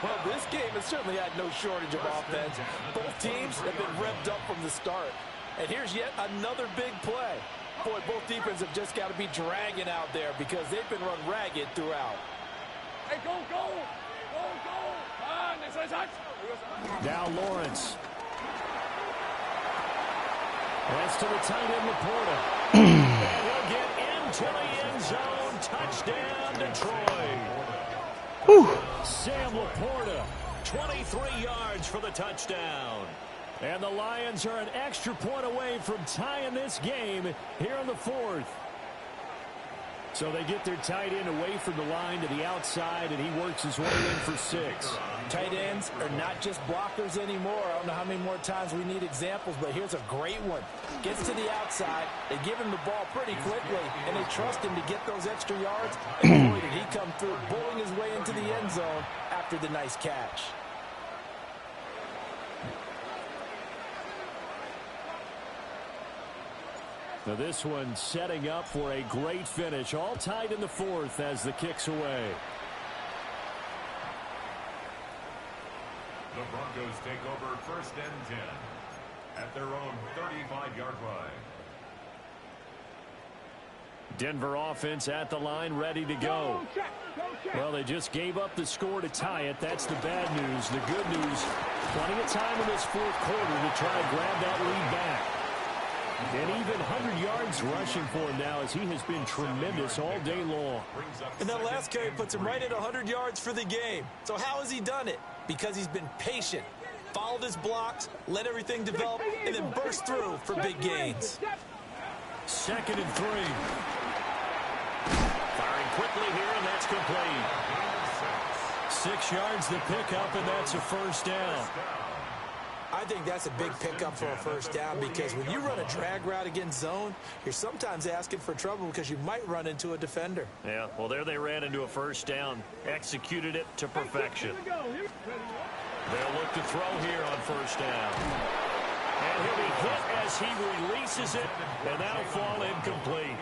Speaker 4: Well, this game has certainly had no shortage of offense. Both teams have been revved up from the start. And here's yet another big play. Boy, both defenses have just got to be dragging out there because they've been run ragged throughout.
Speaker 5: Hey, go, go! Go, go!
Speaker 3: Now Lawrence. That's to the tight end, Laporta. And he'll get into the end zone. Touchdown, Detroit.
Speaker 2: Whew.
Speaker 3: Sam Laporta, 23 yards for the touchdown. And the Lions are an extra point away from tying this game here in the 4th. So they get their tight end away from the line to the outside, and he works his way in for 6.
Speaker 4: Tight ends are not just blockers anymore. I don't know how many more times we need examples, but here's a great one. Gets to the outside, they give him the ball pretty quickly, and they trust him to get those extra yards. And boy, did he come through, bowling his way into the end zone after the nice catch.
Speaker 3: Now this one setting up for a great finish. All tied in the 4th as the kick's away.
Speaker 6: The Broncos take over 1st and 10 at their own 35-yard line.
Speaker 3: Denver offense at the line, ready to go. Well, they just gave up the score to tie it. That's the bad news. The good news, plenty of time in this fourth quarter to try to grab that lead back. And even 100 yards rushing for him now, as he has been tremendous all day long.
Speaker 8: And that last carry puts him right at 100 yards for the game. So how has he done it? Because he's been patient, followed his blocks, let everything develop, and then burst through for big gains.
Speaker 3: 2nd and 3. Firing quickly here, and that's complete. 6 yards the pickup, and that's a first down.
Speaker 8: I think that's a big pickup for a first down, because when you run a drag route against zone, you're sometimes asking for trouble because you might run into a defender.
Speaker 3: Yeah, well, there they ran into a first down. Executed it to perfection. They'll look to throw here on first down. And he'll be hit as he releases it, and that'll fall incomplete.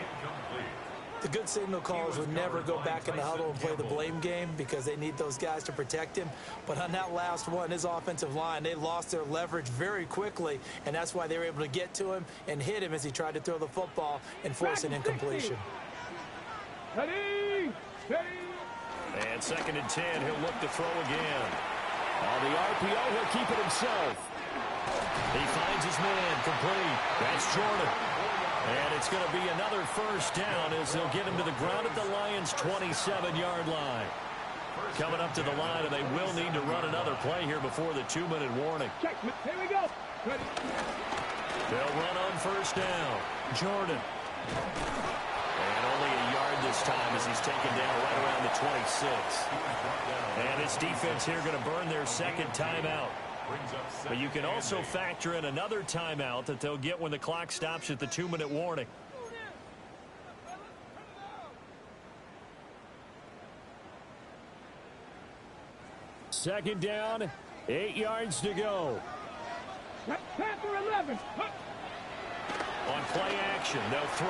Speaker 8: The good signal callers would never go back in the huddle and play the blame game because they need those guys to protect him. But on that last one, his offensive line, they lost their leverage very quickly, and that's why they were able to get to him and hit him as he tried to throw the football and force an incompletion.
Speaker 5: Ready?
Speaker 3: And 2nd and 10, he'll look to throw again. On the RPO, he'll keep it himself. He finds his man, complete. That's Jordan. And it's going to be another first down as they'll get him to the ground at the Lions' 27-yard line. Coming up to the line, and they will need to run another play here before the 2-minute warning.
Speaker 5: Here we go. Ready.
Speaker 3: They'll run on first down. Jordan. And only a yard this time as he's taken down right around the 26. And this defense here going to burn their 2nd timeout. But you can also factor in another timeout that they'll get when the clock stops at the 2-minute warning. Second down, 8 yards to go.
Speaker 5: Panther 11.
Speaker 3: On play action, they'll throw.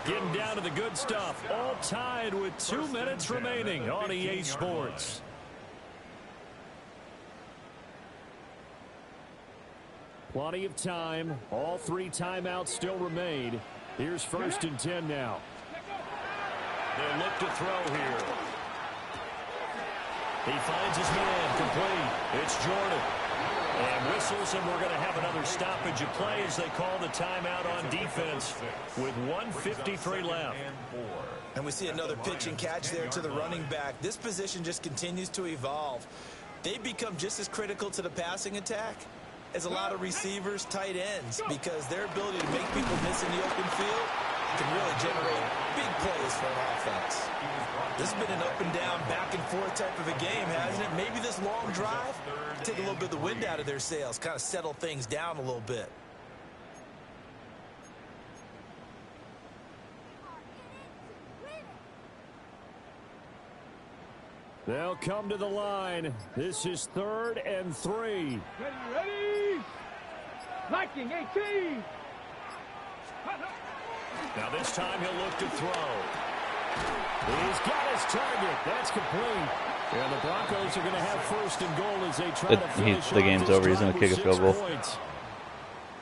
Speaker 3: Getting down to the good stuff. All tied with 2 minutes remaining on EA Sports. Plenty of time. All 3 timeouts still remain. Here's 1st and 10 now. They'll look to throw here. He finds his man, complete. It's Jordan. And whistles, and we're going to have another stoppage of play as they call the timeout on defense with 1:53 left.
Speaker 8: And we see another pitch and catch there to the running back. This position just continues to evolve. They become just as critical to the passing attack as a lot of receivers, tight ends, because their ability to make people miss in the open field can really generate big plays for an offense. This has been an up and down, back and forth type of a game, hasn't it? Maybe this long drive take a little bit of the wind out of their sails, kind of settle things down a little bit.
Speaker 3: They'll come to the line. This is 3rd and 3.
Speaker 5: Ready. Liking 18.
Speaker 3: Now this time he'll look to throw. He's got his target. That's complete. And the Broncos are going to have 1st and goal as they try to finish
Speaker 2: the game's over. He's going to kick a field goal.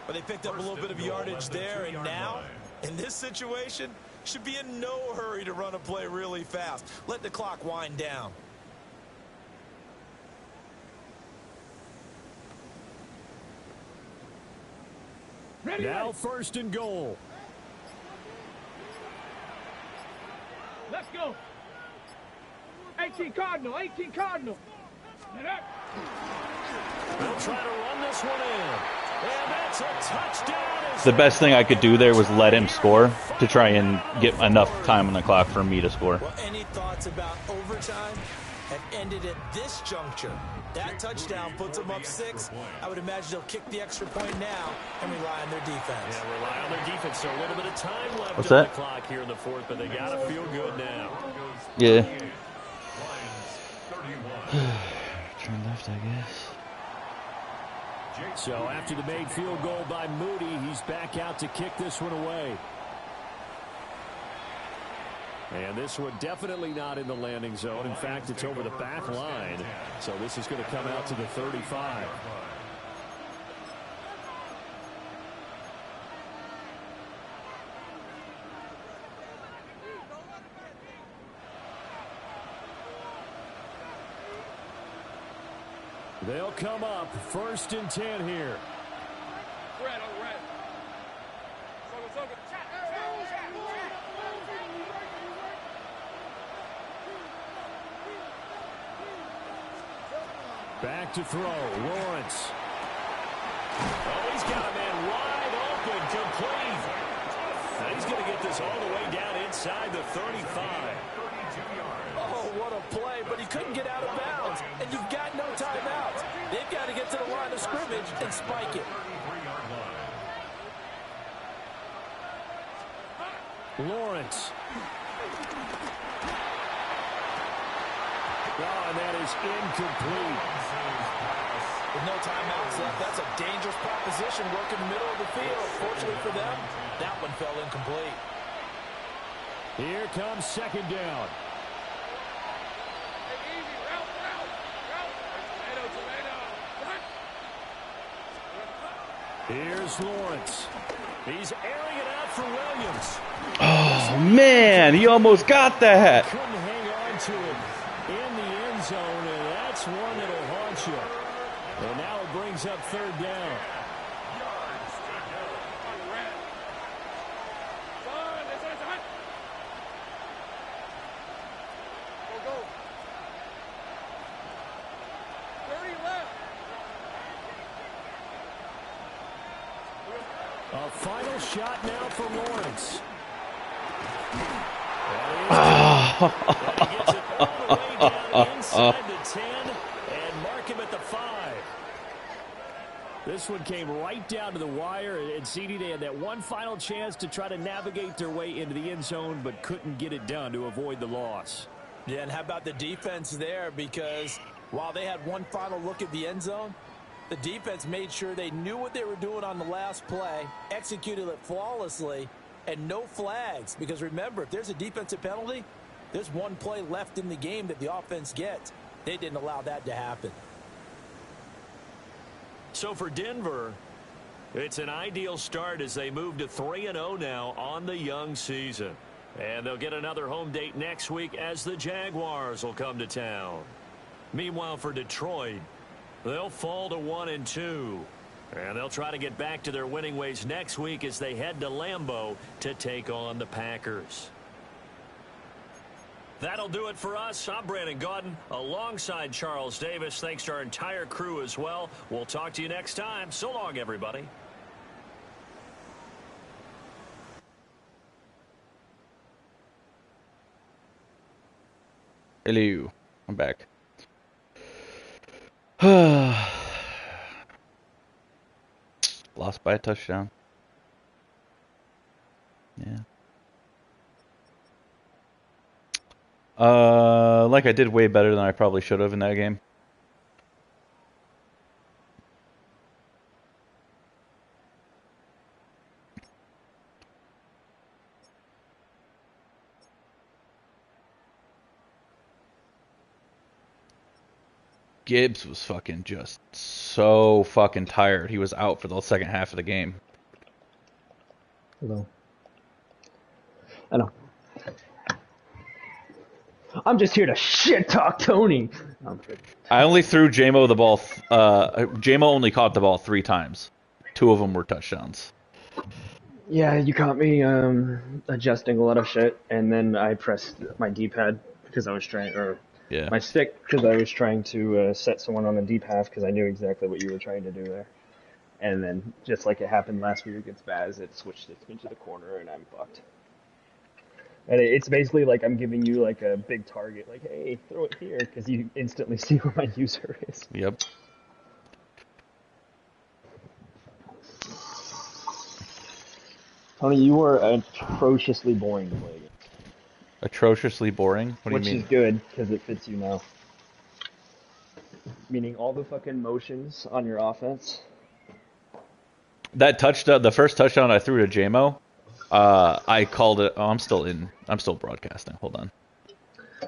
Speaker 8: But they picked up a little bit of yardage there, and now, in this situation, should be in no hurry to run a play really fast. Let the clock wind down.
Speaker 3: Now 1st and goal.
Speaker 5: Let's go. 18 Cardinal.
Speaker 3: They'll try to run this one in. And that's a touchdown.
Speaker 2: The best thing I could do there was let him score to try and get enough time on the clock for me to score.
Speaker 8: Well, any thoughts about overtime have ended at this juncture. That touchdown puts them up 6. I would imagine they'll kick the extra point now and rely on their defense.
Speaker 3: Yeah, rely on their defense. So a little bit of time left
Speaker 2: What's
Speaker 3: on
Speaker 2: that?
Speaker 3: the clock here in the 4th, but they got to feel good now.
Speaker 2: Yeah. Turn left, I guess.
Speaker 3: So after the made field goal by Moody, he's back out to kick this one away.
Speaker 7: And this one definitely not in the landing zone. In fact, it's over the back line. So this is going to come out to the 35. They'll come up 1st and 10 here. Back to throw, Lawrence. Oh, he's got a man wide open, complete. Now he's going to get this all the way down inside the 35.
Speaker 4: Oh, what a play, but he couldn't get out of bounds. And you've got no timeouts. They've got to get to the line of scrimmage and spike it.
Speaker 7: Lawrence. Oh, and that is incomplete.
Speaker 4: With no timeouts left, that's a dangerous proposition. Work in the middle of the field. Fortunately for them, that one fell incomplete.
Speaker 7: Here comes 2nd down. Here's Lawrence. He's airing it out for Williams.
Speaker 2: Oh, man, he almost got that.
Speaker 7: Couldn't hang on to it in the end zone, and that's one that'll haunt you. And now it brings up 3rd down. A final shot now for Lawrence. And he gets it all the way down inside the 10 and mark him at the 5. This one came right down to the wire, and CD, they had that one final chance to try to navigate their way into the end zone, but couldn't get it done to avoid the loss.
Speaker 4: Yeah, and how about the defense there? Because while they had one final look at the end zone, the defense made sure they knew what they were doing on the last play, executed it flawlessly, and no flags. Because remember, if there's a defensive penalty, there's one play left in the game that the offense gets. They didn't allow that to happen.
Speaker 7: So for Denver, it's an ideal start as they move to 3-0 now on the young season. And they'll get another home date next week as the Jaguars will come to town. Meanwhile, for Detroit, they'll fall to 1-2. And they'll try to get back to their winning ways next week as they head to Lambeau to take on the Packers. That'll do it for us. I'm Brandon Gaudin alongside Charles Davis. Thanks to our entire crew as well. We'll talk to you next time. So long, everybody.
Speaker 2: Hello. I'm back. Lost by a touchdown. Yeah. Like I did way better than I probably should have in that game. Gibbs was fucking just so fucking tired. He was out for the second half of the game.
Speaker 1: Hello. I know. I'm just here to shit talk Tony.
Speaker 2: I only threw JMO the ball. JMO only caught the ball 3 times. 2 of them were touchdowns.
Speaker 1: Yeah, you caught me adjusting a lot of shit, and then I pressed my D-pad because I was trying, or
Speaker 2: Yeah.
Speaker 1: my stick because I was trying to set someone on the deep half because I knew exactly what you were trying to do there. And then, just like it happened last week against Baz, it switched it into the corner, and I'm fucked. And it's basically like I'm giving you like a big target, like, hey, throw it here, because you instantly see where my user is.
Speaker 2: Yep.
Speaker 1: Tony, you are atrociously boring to play against.
Speaker 2: Atrociously boring? What do you mean?
Speaker 1: Which is good, because it fits you now. Meaning all the fucking motions on your offense.
Speaker 2: That touchdown, the first touchdown I threw to JMO, I called it. Oh, I'm still broadcasting. Hold on.